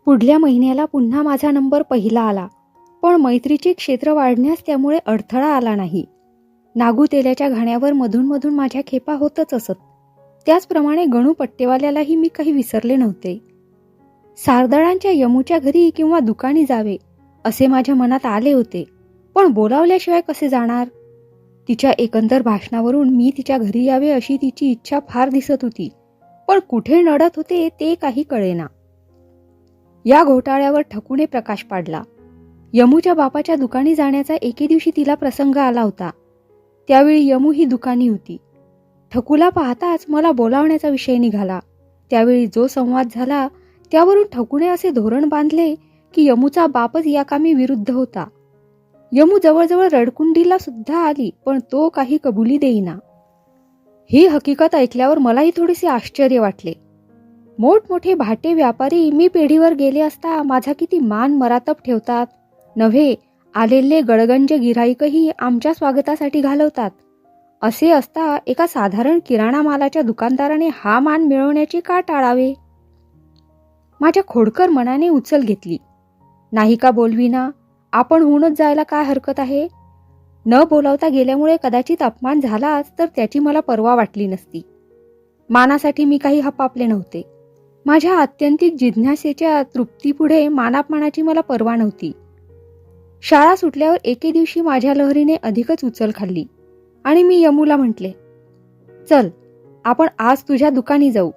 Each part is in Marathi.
पुढल्या महिन्याला पुन्हा माझा नंबर पहिला आला, पण मैत्रीचे क्षेत्र वाढण्यास त्यामुळे अडथळा आला नाही. नागू तेलाच्या घाण्यावर मधून मधून माझ्या खेपा होतच असत. त्याचप्रमाणे गणू पट्टेवाल्यालाही मी काही विसरले नव्हते. सारदळांच्या यमूच्या घरी किंवा दुकानी जावे असे माझ्या मनात आले होते, पण बोलावल्याशिवाय कसे जाणार? तिच्या एकंदर भाषणावरून मी तिच्या घरी यावे अशी तिची इच्छा फार दिसत होती, पण कुठे नडत होते ते काही कळेना. या घोटाळ्यावर ठकूने प्रकाश पाडला. यमूच्या बापाच्या दुकानी जाण्याचा एके दिवशी तिला प्रसंग आला होता. त्यावेळी यमू ही दुकानी होती. ठकूला पाहताच मला बोलावण्याचा विषय निघाला. त्यावेळी जो संवाद झाला त्यावरून ठकूने असे धोरण बांधले की यमूचा बापच या कामी विरुद्ध होता. यमू जवळजवळ रडकुंडीला सुद्धा आली, पण तो काही कबुली देईना. ही हकीकत ऐकल्यावर मलाही थोडेसे आश्चर्य वाटले. मोठमोठे भाटे व्यापारी मी पेढीवर गेले असता माझा किती मान मरातब ठेवतात, नव्हे आलेले गडगंज गिऱ्हाईकही आमच्या स्वागतासाठी घालवतात. असे असता एका साधारण किराणा मालाच्या दुकानदाराने हा मान मिळवण्याचे का टाळावे? माझ्या खोडकर मनाने उचल घेतली. नाही का बोलविना, आपण होऊनच जायला काय हरकत आहे? न बोलावता गेल्यामुळे कदाचित अपमान झालाच तर त्याची मला पर्वा वाटली नसती. मानासाठी मी काही हपापले नव्हते. माझ्या आत्यंतिक जिज्ञासेच्या तृप्तीपुढे मानापमानाची मला पर्वा नव्हती. शाळा सुटल्यावर एके दिवशी माझ्या लहरीने अधिकच उचल खाल्ली आणि मी यमूला म्हटले, चल आपण आज तुझ्या दुकानी जाऊ.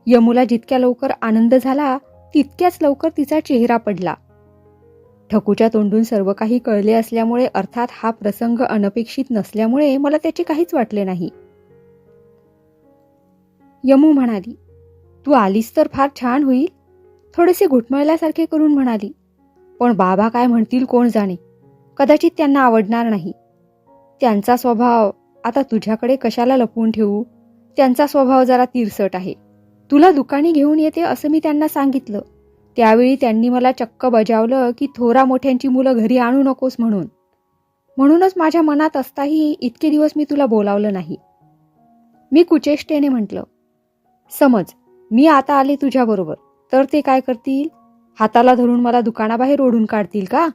यमूला जितक्या लवकर आनंद झाला तितक्याच लवकर तिचा चेहरा पडला. ठकूच्या तोंडून सर्व काही कळले असल्यामुळे, अर्थात हा प्रसंग अनपेक्षित नसल्यामुळे मला त्याचे काहीच वाटले नाही. यमू म्हणाली, तू आलीस तर फार छान होईल. थोडेसे घुटमळल्यासारखे करून म्हणाली, पण बाबा काय म्हणतील कोण जाणे. कदाचित त्यांना आवडणार नाही. त्यांचा स्वभाव, आता तुझ्याकडे कशाला लपवून ठेवू, त्यांचा स्वभाव जरा तिरसट आहे. तुला दुकानी घेऊन येते असं मी त्यांना सांगितलं. त्यावेळी त्यांनी मला चक्क बजावलं की थोरा मोठ्यांची मुलं घरी आणू नकोस म्हणून. म्हणूनच माझ्या मनात असताही इतके दिवस मी तुला बोलावलं नाही. मी कुचेष्टेने म्हटलं, समज मी आता आले तुझ्याबरोबर तर ते काय करतील? हाताला धरून मला दुकानाबाहेर ओढून काढतील का?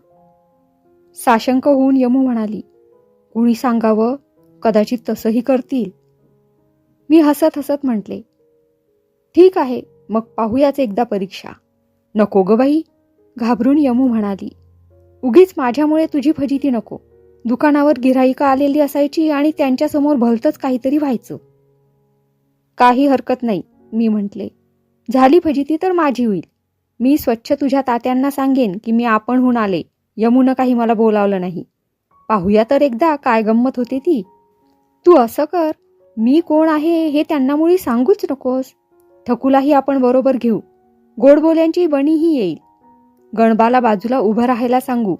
साशंक होऊन यमू म्हणाली, कुणी सांगावं, कदाचित तसंही करतील. मी हसत हसत म्हटले, ठीक आहे, मग पाहूयाच एकदा परीक्षा. नको ग बाई, घाबरून यमू म्हणाली, उगीच माझ्यामुळे तुझी फजिती नको. दुकानावर गिऱ्हाईका आलेली असायची आणि त्यांच्यासमोर भलतंच काहीतरी व्हायचं. काही हरकत नाही, मी म्हटले, झाली फजिती तर माझी होईल. मी स्वच्छ तुझ्या तात्यांना सांगेन की मी आपणहून आले, यमूनं काही मला बोलावलं नाही. पाहूया तर एकदा काय गंमत होते ती. तू असं कर, मी कोण आहे हे त्यांना मुळी सांगूच नकोस. ठकूलाही आपण बरोबर घेऊ. गोडबोल्यांची बणीही येईल. गणबाला बाजूला उभं राहायला सांगू.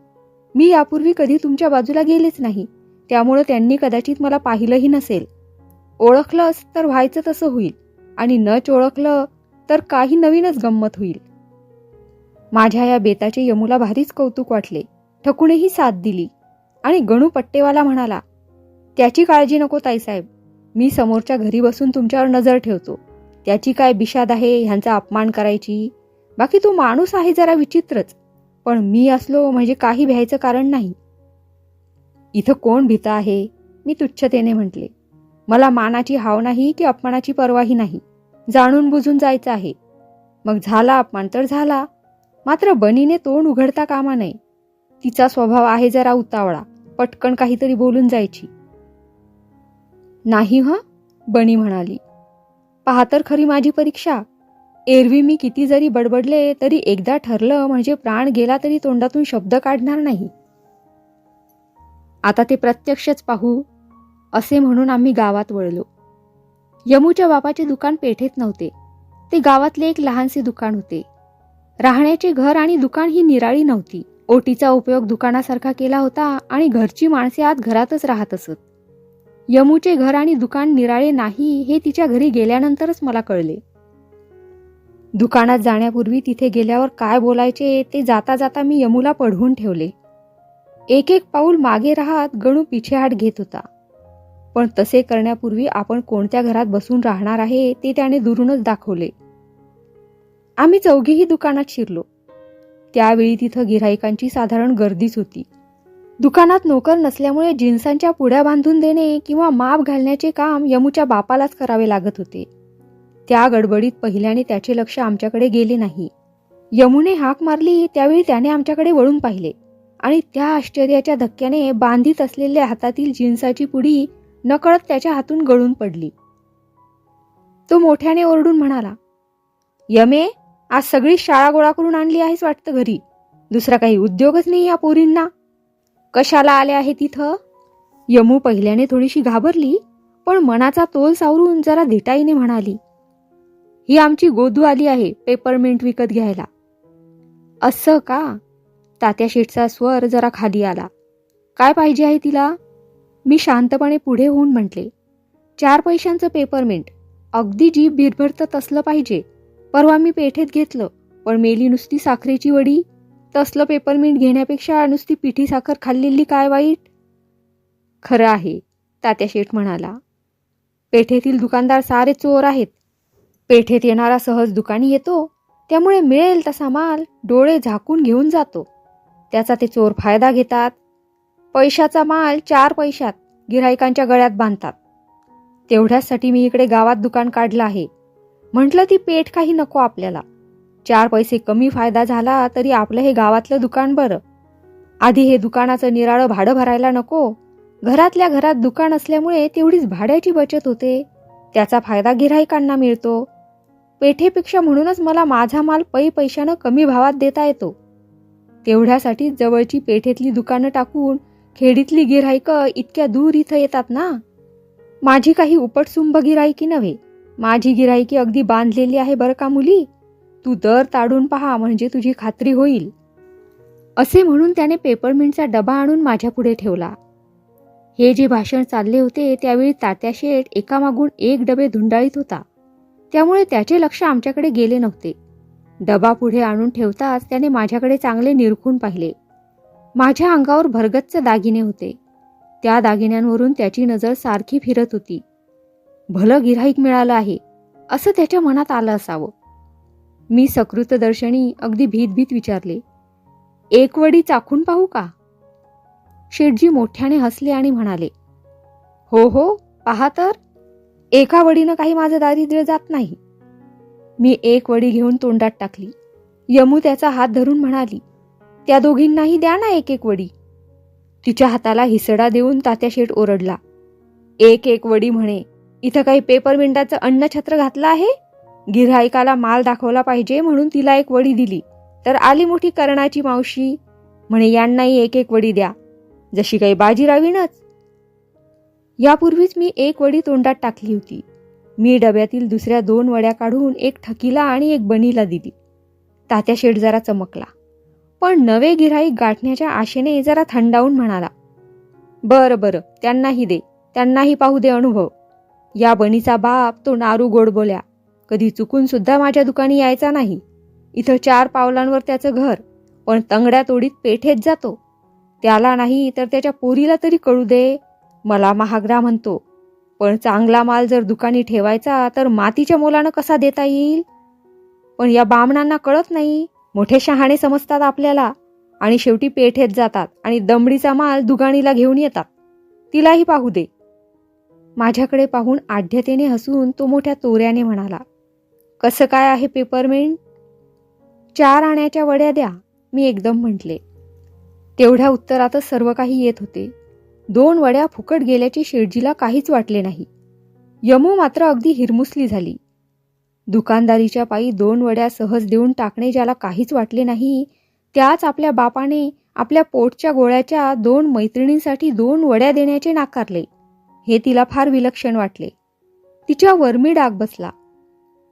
मी यापूर्वी कधी तुमच्या बाजूला गेलेच नाही, त्यामुळे त्यांनी कदाचित मला पाहिलंही नसेल. ओळखलंच तर व्हायचं तसं होईल, आणि नच ओळखलं तर काही नवीनच गंमत होईल. माझ्या या बेताचे यमूला भारीच कौतुक वाटले. ठकूनेही साथ दिली आणि गणू पट्टेवाला म्हणाला, त्याची काळजी नको ताईसाहेब, मी समोरच्या घरी बसून तुमच्यावर नजर ठेवतो. त्याची काय बिशाद आहे ह्यांचा अपमान करायची. बाकी तो माणूस आहे जरा विचित्रच, पण मी असलो म्हणजे काही भ्यायचं कारण नाही. इथं कोण भीत आहे, मी तुच्छतेने म्हटले. मला मानाची हाव नाही की अपमानाची पर्वाही नाही. जाणून बुजून जायचं आहे. मग झाला अपमान तर झाला, मात्र बनीने तोंड उघडता कामा नये. तिचा स्वभाव आहे जरा उतावळा, पटकन काहीतरी बोलून जायची. नाही हं, बनी म्हणाली, पहा तर खरी माझी परीक्षा. एरवी मी किती जरी बडबडले तरी एकदा ठरलं म्हणजे प्राण गेला तरी तोंडातून शब्द काढणार नाही. आता ते प्रत्यक्षच पाहू. असे म्हणून आम्ही गावात वळलो. यमूच्या बापाचे दुकान पेठेत नव्हते, ते गावातले एक लहानसे दुकान होते. राहण्याचे घर आणि दुकान ही निराळी नव्हती. ओटीचा उपयोग दुकानासारखा केला होता आणि घरची माणसे आत घरातच राहत असत. यमूचे घर आणि दुकान निराळे नाही हे तिच्या घरी गेल्यानंतरच मला कळले. दुकानात जाण्यापूर्वी तिथे गेल्यावर काय बोलायचे ते जाता जाता मी यमूला पढवून ठेवले. एक एक पाऊल मागे राहत गणू पिछेहाट घेत होता. पण तसे करण्यापूर्वी आपण कोणत्या घरात बसून राहणार आहे ते त्याने दुरूनच दाखवले. आम्ही चौघीही दुकानात शिरलो. त्यावेळी तिथं गिऱ्हाईकांची साधारण गर्दीच होती. दुकानात नोकर नसल्यामुळे जिन्सांच्या पुड्या बांधून देणे किंवा माप घालण्याचे काम यमूच्या बापालाच करावे लागत होते. त्या गडबडीत पहिल्याने त्याचे लक्ष आमच्याकडे गेले नाही. यमूने हाक मारली त्यावेळी त्याने आमच्याकडे वळून पाहिले आणि त्या आश्चर्याच्या धक्क्याने बांधीत असलेल्या हातातील जिन्साची पुडी नकळत त्याच्या हातून गळून पडली. तो मोठ्याने ओरडून म्हणाला, यमे, आज सगळी शाळा गोळा करून आणली आहेस वाटतं घरी. दुसरा काही उद्योगच नाही या पोरींना. कशाला आले आहे तिथं? यमू पहिल्याने थोडीशी घाबरली, पण मनाचा तोल सावरून जरा धिटाईने म्हणाली, ही आमची गोदू आली आहे पेपरमिंट विकत घ्यायला. असं का? तात्या शेठचा स्वर जरा खाली आला. काय पाहिजे आहे तिला? मी शांतपणे पुढे होऊन म्हटले, 4 पैशांचं पेपरमिंट, अगदी जीभ भिरभरत असलं पाहिजे. परवा मी पेठेत घेतलं, पण मेली नुसती साखरेची वडी. तसलं पेपरमिंट घेण्यापेक्षा नुसती पिठी साखर खाल्लेली काय वाईट? खरं आहे, तात्या शेठ म्हणाला. पेठेतील दुकानदार सारे चोर आहेत. पेठेत येणारा सहज दुकानी येतो, त्यामुळे मिळेल तसा माल डोळे झाकून घेऊन जातो. त्याचा ते चोर फायदा घेतात. पैशाचा माल 4 पैशात गिऱ्हाईकांच्या गळ्यात बांधतात. तेवढ्यासाठी मी इकडे गावात दुकान काढलं आहे. म्हटलं ती पेठ काही नको आपल्याला. 4 पैसे कमी फायदा झाला तरी आपलं हे गावातलं दुकान बरं. आधी हे दुकानाचं निराळं भाडं भरायला नको. घरातल्या घरात दुकान असल्यामुळे तेवढीच भाड्याची बचत होते. त्याचा फायदा गिऱ्हाईकांना मिळतो. पेठेपेक्षा म्हणूनच मला माझा माल पैशानं कमी भावात देता येतो. तेवढ्यासाठी जवळची पेठेतली दुकानं टाकून खेडीतली गिऱ्हाईकं इतक्या दूर इथं येतात ना. माझी काही उपटसुंभ गिऱ्हाईकी नव्हे. माझी गिऱ्हाईकी अगदी बांधलेली आहे बरं का मुली. तू दर ताडून पहा म्हणजे तुझी खात्री होईल. असे म्हणून त्याने पेपरमिंटचा डबा आणून माझ्या पुढे ठेवला. हे जे भाषण चालले होते त्यावेळी तात्या शेठ एकामागून एक डबे धुंडाळीत होता. त्यामुळे त्याचे लक्ष आमच्याकडे गेले नव्हते. डबा पुढे आणून ठेवताच त्याने माझ्याकडे चांगले निरखून पाहिले. माझ्या अंगावर भरगच्च दागिने होते. त्या दागिन्यांवरून त्याची नजर सारखी फिरत होती. भलं गिऱ्हाईक मिळालं आहे असं त्याच्या मनात आलं असावं. मी सकृतदर्शनी अगदी भीत विचारले, 1 वडी चाखून पाहू का? शेठजी मोठ्याने हसले आणि म्हणाले, हो पहा तर. एका वडीनं काही माझं दारिद्र्य जात नाही. मी 1 वडी घेऊन तोंडात टाकली. यमू त्याचा हात धरून म्हणाली, त्या दोघींनाही द्या ना 1 वडी. तिच्या हाताला हिसडा देऊन तात्या शेठ ओरडला, 1 वडी म्हणे. इथं काही पेपरमिंटाचं अन्नछत्र घातलं आहे? गिऱ्हाईकाला माल दाखवला पाहिजे म्हणून तिला 1 वडी दिली, तर आली मोठी कर्णाची मावशी म्हणे यांनाही 1 वडी द्या, जशी काही बाजीरावीनच. यापूर्वीच मी 1 वडी तोंडात टाकली होती. मी डब्यातील दुसऱ्या 2 वड्या काढून 1 ठकीला आणि 1 बनीला दिली. तात्या शेठ जरा चमकला, पण नवे गिऱ्हाईक गाठण्याच्या आशेने जरा थंडावून म्हणाला, बरं त्यांनाही दे, त्यांनाही पाहू दे अनुभव. या बनीचा बाप तो नारू गोडबोल्या, कधी चुकून सुद्धा माझ्या दुकानी यायचा नाही. इथं 4 पावलांवर त्याचं घर, पण तंगड्या तोडीत पेठेत जातो. त्याला नाही तर त्याच्या पोरीला तरी कळू दे. मला महागडा म्हणतो, पण चांगला माल जर दुकानी ठेवायचा तर मातीच्या मोलानं कसा देता येईल? पण या बामणांना कळत नाही. मोठे शहाणे समजतात आपल्याला आणि शेवटी पेठेत जातात आणि दमडीचा माल दुगाणीला घेऊन येतात. तिलाही पाहू दे. माझ्याकडे पाहून आढ्यतेने हसून तो मोठ्या तोऱ्याने म्हणाला, कसं काय आहे पेपरमिंट? 4 आण्याच्या वड्या द्या, मी एकदम म्हटले. तेवढ्या उत्तरातच सर्व काही येत होते. 2 वड्या फुकट गेल्याचे शेठजीला काहीच वाटले नाही. यमू मात्र अगदी हिरमुसली झाली. दुकानदारीच्या पायी 2 वड्या सहज देऊन टाकणे ज्याला काहीच वाटले नाही, त्याच आपल्या बापाने आपल्या पोटच्या गोळ्याच्या 2 मैत्रिणींसाठी 2 वड्या देण्याचे नाकारले. हे तिला फार विलक्षण वाटले. तिच्या वर्मी डाग बसला.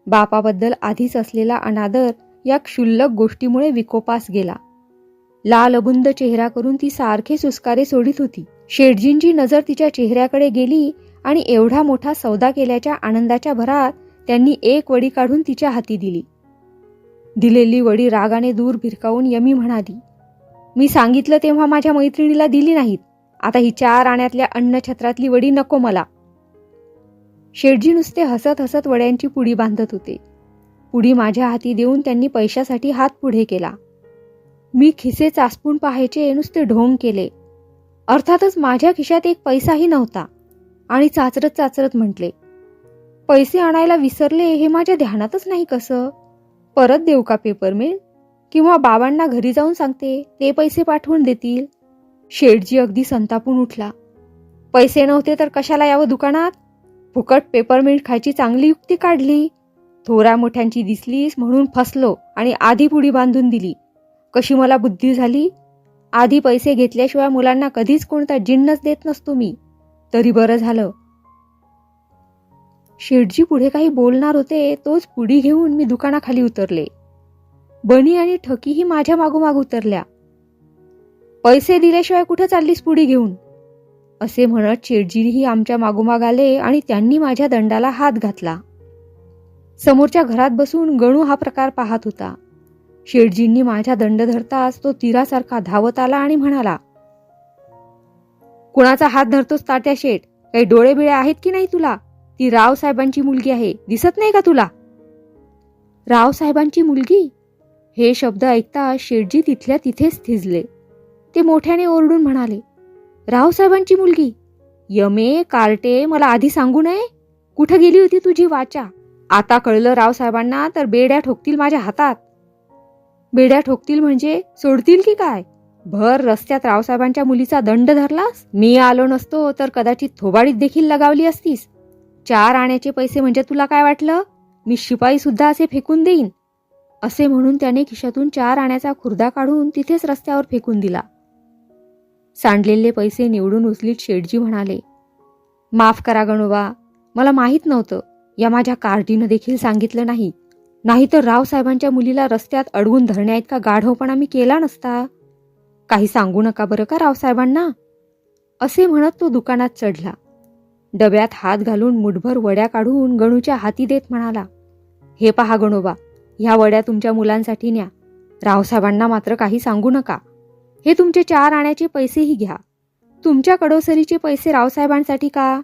बापाबद्दल आधीच असलेला अनादर या क्षुल्लक गोष्टीमुळे विकोपास गेला. लालबुंद चेहरा करून ती सारखे सुस्कारे सोडित होती. शेठजींची नजर तिच्या चेहऱ्याकडे गेली आणि एवढा मोठा सौदा केल्याच्या आनंदाच्या भरात त्यांनी 1 वडी काढून तिच्या हाती दिली. दिलेली वडी रागाने दूर भिरकावून यमी म्हणाली, मी सांगितलं तेव्हा माझ्या मैत्रिणीला दिली नाहीत. आता ही 4 आण्यातल्या अन्नछत्रातली वडी नको मला. शेठजी नुसते हसत हसत वड्यांची पुडी बांधत होते. पुडी माझ्या हाती देऊन त्यांनी पैशासाठी हात पुढे केला. मी खिसे चासपून पाहायचे नुसते ढोंग केले. अर्थातच माझ्या खिशात एक पैसाही नव्हता आणि चाचरत चाचरत म्हटले, पैसे आणायला विसरले हे माझ्या ध्यानातच नाही कसं. परत देऊ का पेपरमिंट? किंवा बाबांना घरी जाऊन सांगते, ते पैसे पाठवून देतील. शेठजी अगदी संतापून उठला. पैसे नव्हते तर कशाला यावं दुकानात? फुकट पेपरमिंट खायची चांगली युक्ती काढली. थोरा मोठ्यांची दिसलीस म्हणून फसलो आणि आधी पुडी बांधून दिली. कशी मला बुद्धी झाली? आधी पैसे घेतल्याशिवाय मुलांना कधीच कोणता जिन्नस देत नसतो मी. तरी बरं झालं. शेठजी पुढे काही बोलणार होते तोच पुडी घेऊन मी दुकानाखाली उतरले. बनी आणि ठकीही माझ्या मागोमाग उतरल्या. पैसे दिल्याशिवाय कुठे चाललीस पुडी घेऊन? असे म्हणत शेठजीही आमच्या मागोमाग आले आणि त्यांनी माझ्या दंडाला हात घातला. समोरच्या घरात बसून गणू हा प्रकार पाहत होता. शेठजींनी माझा दंड धरताच तो तीरासारखा धावत आला आणि म्हणाला, कुणाचा हात धरतोस तात्या शेठ? काही डोळे बिळे आहेत की नाही तुला? ती रावसाहेबांची मुलगी आहे, दिसत नाही का तुला? रावसाहेबांची मुलगी? हे शब्द ऐकता शेठजी तिथल्या तिथेच थिजले. ते मोठ्याने ओरडून म्हणाले, रावसाहेबांची मुलगी? यमे कार्टे, मला आधी सांगू नये? कुठं गेली होती तुझी वाचा? आता कळलं रावसाहेबांना तर बेड्या ठोकतील माझ्या हातात. बेड्या ठोकतील म्हणजे सोडतील की काय? भर रस्त्यात रावसाहेबांच्या मुलीचा दंड धरलास? मी आलो नसतो तर कदाचित थोबाडीत देखील लगावली असतीस. 4 आण्याचे पैसे म्हणजे तुला काय वाटलं? मी शिपाई सुद्धा असे फेकून देईन. असे म्हणून त्याने खिशातून 4 आण्याचा खुर्दा काढून तिथेच रस्त्यावर फेकून दिला. सांडलेले पैसे निवडून उचलीत शेठजी म्हणाले, माफ करा गणोबा, मला माहीत नव्हतं. या माझ्या कार्टीनं देखील सांगितलं नाही. नाहीतर रावसाहेबांच्या मुलीला रस्त्यात अडवून धरण्याइतका गाढवपणा मी केला नसता. काही सांगू नका बरं का रावसाहेबांना. असे म्हणत तो दुकानात चढला. डब्यात हात घालून मुठभर वड्या काढून गणूच्या हाती देत म्हणाला, हे पहा गणोबा, ह्या वड्या तुमच्या मुलांसाठी न्या. रावसाहेबांना मात्र काही सांगू नका. हे तुमचे 4 आण्याचे पैसेही घ्या. तुमच्या कडोसरीचे पैसे रावसाहेबांसाठी का?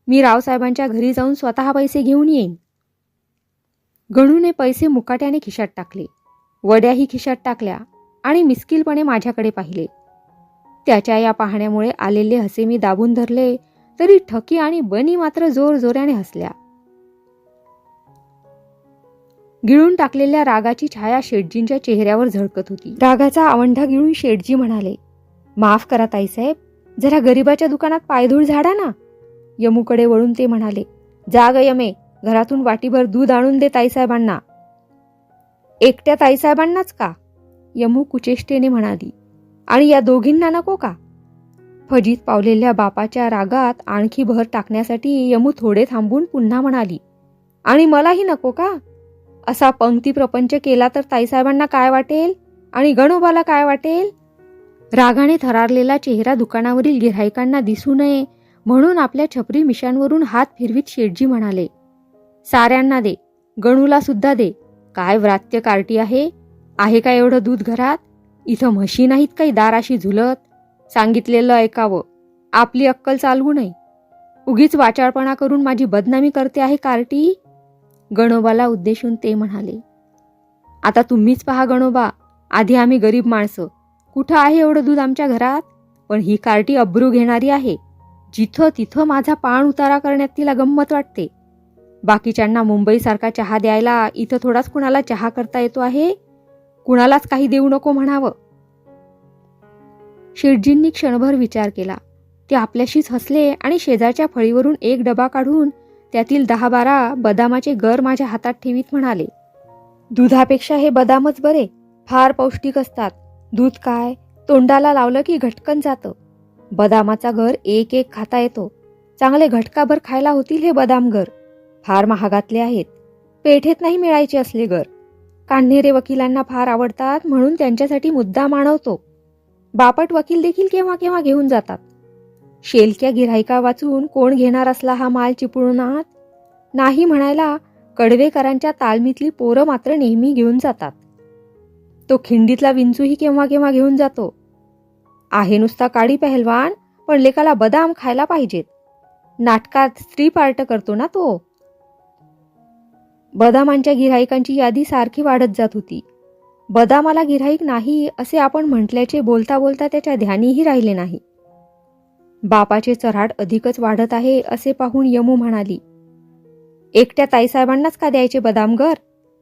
मी रावसाहेबांच्या घरी जाऊन स्वतः पैसे घेऊन येईन. गणूने पैसे मुकाट्याने खिशात टाकले, वड्याही खिशात टाकल्या आणि मिस्किलपणे माझ्याकडे पाहिले. त्याच्या या पाहण्यामुळे आलेले हसे मी दाबून धरले, तरी ठकी आणि बनी मात्र जोर जोराने हसल्या. गिळून टाकलेल्या रागाची छाया शेठजींच्या चेहऱ्यावर झळकत होती. रागाचा आवंढा गिळून शेठजी म्हणाले, माफ करा ताईसाहेब, जरा गरीबाच्या दुकानात पायधूळ झाडा ना. यमूकडे वळून ते म्हणाले, जा ग यमे, घरातून वाटीभर दूध आणून दे ताईसाहेबांना. एकट्या ताईसाहेबांनाच का? यमू कुचेष्टेने म्हणाली, आणि या दोघींना नको का? फजित पावलेल्या बापाच्या रागात आणखी भर टाकण्यासाठी यमू थोडे थांबून पुन्हा म्हणाली, आणि मलाही नको का? असा पंक्ती प्रपंच केला तर ताईसाहेबांना काय वाटेल आणि गणोबाला काय वाटेल? रागाने थरारलेला चेहरा दुकानावरील गिऱ्हाईकांना दिसू नये म्हणून आपल्या छपरी मिशांवरून हात फिरवीत शेठजी म्हणाले, साऱ्यांना दे, गणूला सुद्धा दे. काय व्रात्य कार्टी आहे का एवढं दूध घरात? इथं म्हशी नाहीत काही दाराशी झुलत? सांगितलेलं ऐकावं, आपली अक्कल चालवू नये. उगीच वाचाळपणा करून माझी बदनामी करते आहे कार्टी. गणोबाला उद्देशून ते म्हणाले, आता तुम्हीच पहा गणोबा, आधी आम्ही गरीब माणसं, कुठं आहे एवढं दूध आमच्या घरात? पण ही कार्टी अब्रू घेणारी आहे. जिथं तिथं माझा पाण उतारा करण्यात तिला गंमत वाटते. बाकीच्यांना मुंबईसारखा चहा द्यायला इथं थोडाच कुणाला चहा करता येतो आहे? कुणालाच काही देऊ नको म्हणावं. शेठजींनी क्षणभर विचार केला. ते आपल्याशीच हसले आणि शेजारच्या फळीवरून एक डबा काढून त्यातील 10-12 बदामाचे गर माझ्या हातात ठेवीत म्हणाले, दुधापेक्षा हे बदामच बरे, फार पौष्टिक असतात. दूध काय, तोंडाला लावलं की घटकन जातं. बदामाचा गर एक एक खाता येतो. चांगले घटकाभर खायला होतील हे बदाम गर. फार महागातले आहेत. पेठेत नाही मिळायचे असले गर. कान्हेरे वकिलांना फार आवडतात म्हणून त्यांच्यासाठी मुद्दाम आणवतो. बापट वकील देखील केव्हा केव्हा घेऊन जातात. शेलक्या गिऱ्हाईका वाचून कोण घेणार असला हा माल चिपळूणात? नाही म्हणायला कडवेकरांच्या तालमीतली पोरं मात्र नेहमी घेऊन जातात. तो खिंडीतला विंचूही केव्हा केव्हा घेऊन जातो. आहे नुसता काडी पहलवान, पण लेकाला बदाम खायला पाहिजेत. नाटकात स्त्री पार्ट करतो ना तो. बदामांच्या गिऱ्हाईकांची यादी सारखी वाढत जात होती. बदामाला गिऱ्हाईक नाही असे आपण म्हटल्याचे बोलता बोलता त्याच्या ध्यानीही राहिले नाही. बापाचे चऱ्हाड अधिकच वाढत आहे असे पाहून यमू म्हणाली, एकट्या ताईसाहेबांनाच का द्यायचे बदामगर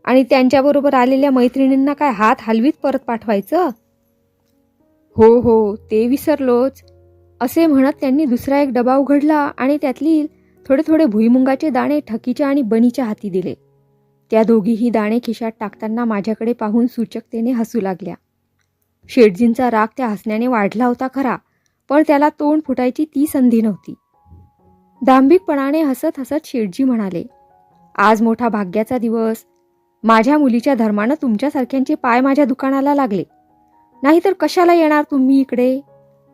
आणि त्यांच्याबरोबर आलेल्या मैत्रिणींना काय हात हलवीत परत पाठवायचं? हो हो, ते विसरलोच, असे म्हणत त्यांनी दुसरा एक डबा उघडला आणि त्यातली थोडे थोडे भुईमुंगाचे दाणे ठकीच्या आणि बनीच्या हाती दिले. त्या दोघीही दाणे खिशात टाकताना माझ्याकडे पाहून सूचकतेने हसू लागल्या. शेठजींचा राग त्या हसण्याने वाढला होता खरा, पण त्याला तोंड फुटायची ती संधी नव्हती. दांभिकपणाने हसत हसत शेठजी म्हणाले, आज मोठा भाग्याचा दिवस. माझ्या मुलीच्या धर्मानं तुमच्यासारख्यांचे पाय माझ्या दुकानाला लागले, नाहीतर कशाला येणार तुम्ही इकडे?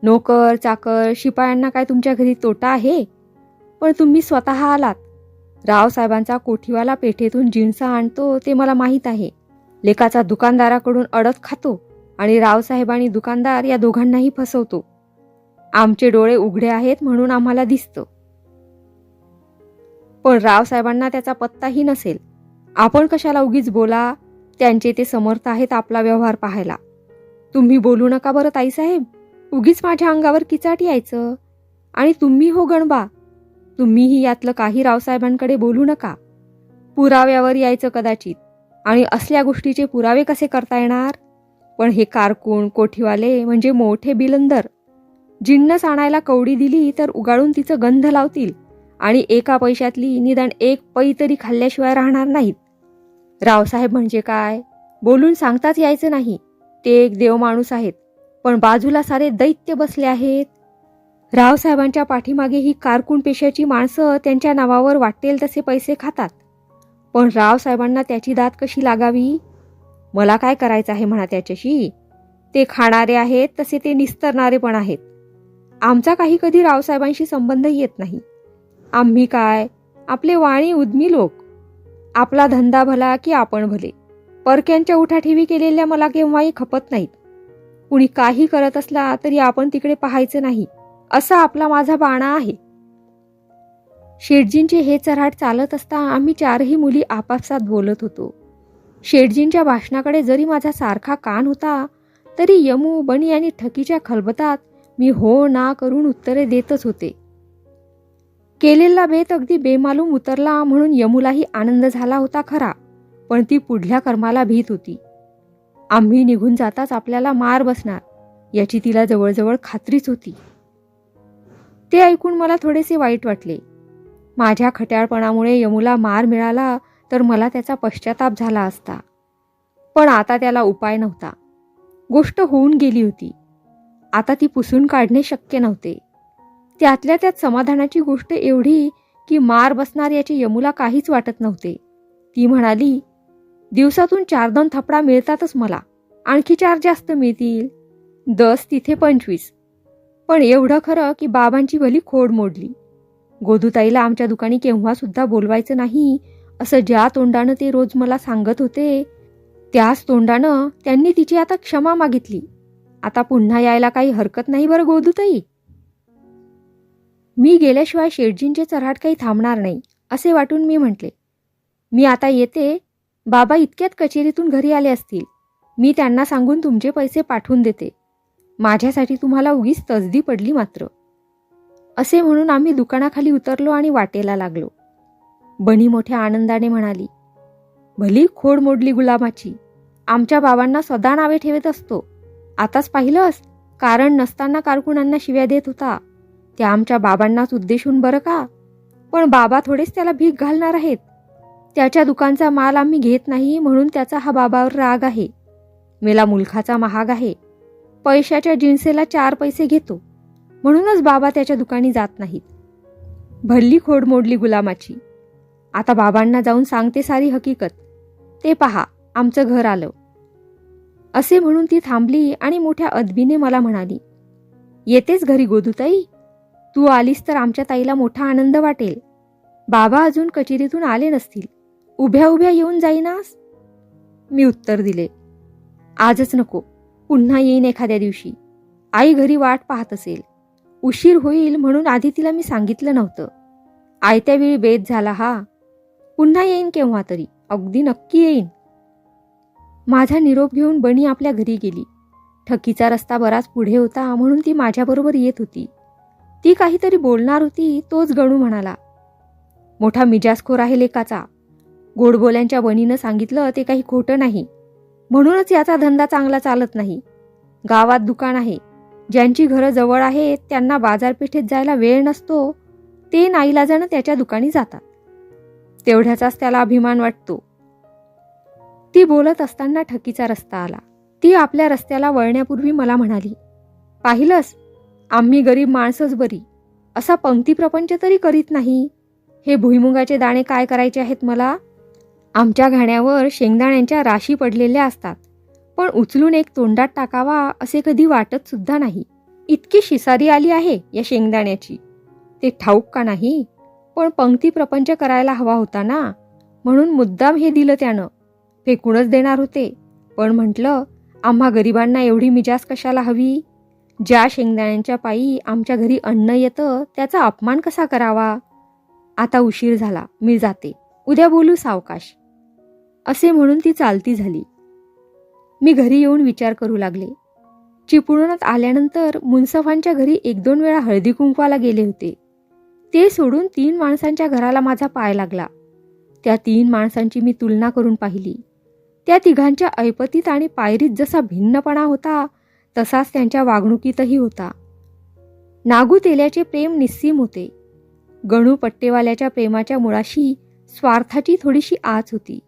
नोकर चाकर शिपायांना काय तुमच्या घरी तोटा आहे? पण तुम्ही स्वतः आलात. रावसाहेबांचा कोठीवाला पेठेतून जिन्सा आणतो ते मला माहीत आहे. लेकाचा दुकानदाराकडून अडत खातो आणि रावसाहेब आणि दुकानदार या दोघांनाही फसवतो. आमचे डोळे उघडे आहेत म्हणून आम्हाला दिसतं, पण रावसाहेबांना त्याचा पत्ताही नसेल. आपण कशाला उगीच बोला, त्यांचे ते समर्थ आहेत आपला व्यवहार पाहायला. तुम्ही बोलू नका बरं ताईसाहेब, उगीच माझ्या अंगावर किचाट यायचं. आणि तुम्ही हो गणबा, तुम्हीही यातलं काही रावसाहेबांकडे बोलू नका. पुराव्यावर यायचं कदाचित, आणि असल्या गोष्टीचे पुरावे कसे करता येणार? पण हे कारकून कोठीवाले म्हणजे मोठे बिलंदर. जिन्नस आणायला कवडी दिली तर उगाळून तिचं गंध लावतील आणि एका पैशातली निदान एक पै तरी खाल्ल्याशिवाय राहणार नाहीत. रावसाहेब म्हणजे काय बोलून सांगताच यायचं नाही. ते एक देव माणूस आहेत, पण बाजूला सारे दैत्य बसले आहेत. रावसाहेबांच्या पाठीमागे ही कारकून पेशाची माणसं त्यांच्या नावावर वाटेल तसे पैसे खातात. पण रावसाहेबांना त्याची दात कशी लागावी? मला काय करायचं आहे म्हणा त्याच्याशी? ते खाणारे आहेत तसे ते निस्तरणारे पण आहेत. आमचा काही कधी रावसाहेबांशी संबंध येत नाही. आम्ही काय, आपले वाणी उद्मी लोक. आपला धंदा भला की आपण भले. परक्यांच्या उठाठेवी केलेल्या मला केव्हाही खपत नाहीत. कुणी काही करत असला तरी आपण तिकडे पाहायचं नाही, असा आपला माझा बाणा आहे. शेठजींचे हे चऱ्हाड चालत असता आम्ही चारही मुली आपापसात बोलत होतो. शेठजींच्या भाषणाकडे जरी माझा सारखा कान होता, तरी यमू बनी आणि ठकीच्या खलबतात मी हो ना करून उत्तरे देतच होते. केलेला बेत अगदी बेमालूम उतरला म्हणून यमूलाही आनंद झाला होता खरा, पण ती पुढल्या कर्माला भीत होती. आम्ही निघून जाताच आपल्याला मार बसणार याची तिला जवळजवळ खात्रीच होती. ते ऐकून मला थोडेसे वाईट वाटले. माझ्या खट्याळपणामुळे यमूला मार मिळाला तर मला त्याचा पश्चाताप झाला असता, पण आता त्याला उपाय नव्हता. गोष्ट होऊन गेली होती, आता ती पुसून काढणे शक्य नव्हते. त्यातल्या त्यात समाधानाची गोष्ट एवढी की मार बसणार याचे यमूला काहीच वाटत नव्हते. ती म्हणाली, दिवसातून 4-2 थपडा मिळतातच मला, आणखी 4 जास्त मिळतील. 10 तिथे 25. पण एवढं खरं की बाबांची भली खोड मोडली. गोदूताईला आमच्या दुकानी केव्हा सुद्धा बोलवायचं नाही असं ज्या तोंडानं ते रोज मला सांगत होते, त्याच तोंडानं त्यांनी तिची आता क्षमा मागितली. आता पुन्हा यायला काही हरकत नाही बरं गोदूताई. मी गेल्याशिवाय शेठजींचे चऱ्हाड काही थांबणार नाही असे वाटून मी म्हटले, मी आता येते. बाबा इतक्यात कचेरीतून घरी आले असतील. मी त्यांना सांगून तुमचे पैसे पाठवून देते. माझ्यासाठी तुम्हाला उगीच तसदी पडली मात्र. असे म्हणून आम्ही दुकानाखाली उतरलो आणि वाटेला लागलो. बनी मोठ्या आनंदाने म्हणाली, भली खोड मोडली गुलामाची. आमच्या बाबांना सदा नावे ठेवत असतो. आताच पाहिलंस, कारण नसताना कारकुनांना शिव्या देत होता. त्या आमच्या बाबांनाच उद्देशून बरं का. पण बाबा थोडेच त्याला भीक घालणार आहेत. त्याच्या दुकानचा माल आम्ही घेत नाही म्हणून त्याचा हा बाबावर राग आहे. मेला मुलखाचा महाग आहे. पैशाच्या जिन्सेला 4 पैसे घेतो म्हणूनच बाबा त्याच्या दुकानी जात नाहीत. भल्ली खोड मोडली गुलामाची. आता बाबांना जाऊन सांगते सारी हकीकत. ते पहा, आमचं घर आलं. असे म्हणून ती थांबली आणि मोठ्या अदबीने मला म्हणाली, येतेच घरी गोदूताई. तू आलीस तर आमच्या ताईला मोठा आनंद वाटेल. बाबा अजून कचेरीतून आले नसतील. उभ्या उभ्या येऊन जाईनास. मी उत्तर दिले, आजच नको, पुन्हा येईन एखाद्या दिवशी. आई घरी वाट पाहत असेल. उशीर होईल म्हणून आधी तिला मी सांगितलं नव्हतं. आयत्या वेळी बेत झाला हा. पुन्हा येईन केव्हा तरी, अगदी नक्की येईन. माझा निरोप घेऊन बनी आपल्या घरी गेली. ठकीचा रस्ता बराच पुढे होता म्हणून ती माझ्याबरोबर येत होती. ती काहीतरी बोलणार होती तोच गणू म्हणाला, मोठा मिजाजखोर आहे लेकाचा. गोडबोल्यांच्या बनीनं सांगितलं ते काही खोटं नाही, म्हणूनच याचा धंदा चांगला चालत नाही. गावात दुकान आहे, ज्यांची घरं जवळ आहेत त्यांना बाजारपेठेत जायला वेळ नसतो, ते नाईलाजानं त्याच्या दुकानी जातात. तेवढ्याचाच त्याला अभिमान वाटतो. ती बोलत असताना ठकीचा रस्ता आला. ती आपल्या रस्त्याला वळण्यापूर्वी मला म्हणाली, पाहिलंस, आम्ही गरीब माणसंच बरी, असा पंक्तीप्रपंच तरी करीत नाही. हे भुईमुगाचे दाणे काय करायचे आहेत मला? आमच्या घाण्यावर शेंगदाण्यांच्या राशी पडलेल्या असतात, पण उचलून एक तोंडात टाकावा असे कधी वाटत सुद्धा नाही. इतकी शिसारी आली आहे या शेंगदाण्याची. ते ठाऊक का नाही, पण पंक्ती प्रपंच करायला हवा होता ना, म्हणून मुद्दाम हे दिलं त्यानं. फेकूनच देणार होते, पण म्हटलं आम्हा गरिबांना एवढी मिजाज कशाला हवी? ज्या शेंगदाण्यांच्या पायी आमच्या घरी अन्न येतं त्याचा अपमान कसा करावा? आता उशीर झाला, मी जाते, उद्या बोलू सावकाश. असे म्हणून ती चालती झाली. मी घरी येऊन विचार करू लागले. चिपळूणात आल्यानंतर मुन्सफांच्या घरी 1-2 वेळा हळदी कुंकवाला गेले होते. ते सोडून 3 माणसांच्या घराला माझा पाय लागला. त्या 3 माणसांची मी तुलना करून पाहिली. त्या तिघांच्या ऐपतीत आणि पायरीत जसा भिन्नपणा होता तसाच त्यांच्या वागणुकीतही होता. नागू तेल्याचे प्रेम निस्सीम होते. गणू पट्टेवाल्याच्या प्रेमाच्या मुळाशी स्वार्थाची थोडीशी आच होती.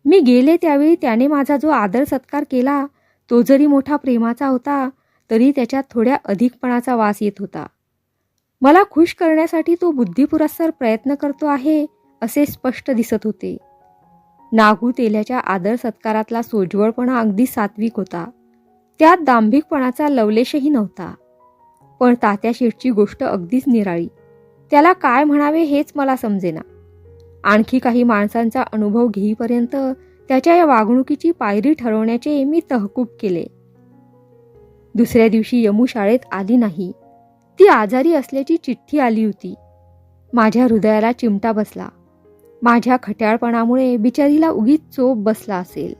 मी गेले त्यावेळी त्याने माझा जो आदर सत्कार केला तो जरी मोठा प्रेमाचा होता तरी त्याच्यात थोड्या अधिकपणाचा वास येत होता. मला खुश करण्यासाठी तो बुद्धिपुरस्सर प्रयत्न करतो आहे असे स्पष्ट दिसत होते. नागू तेल्याच्या आदर सत्कारातला सोज्वळपणा अगदी सात्विक होता. त्यात दांभिकपणाचा लवलेशही नव्हता. पण तात्या शेठची गोष्ट अगदीच निराळी. त्याला काय म्हणावे हेच मला समजेना. आणखी काही माणसांचा अनुभव घेईपर्यंत त्याच्या या वागणुकीची पायरी ठरवण्याचे मी तहकूब केले. दुसऱ्या दिवशी यमू शाळेत आली नाही. ती आजारी असल्याची चिठ्ठी आली होती. माझ्या हृदयाला चिमटा बसला. माझ्या खट्याळपणामुळे बिचारीला उगीच चोप बसला असेल.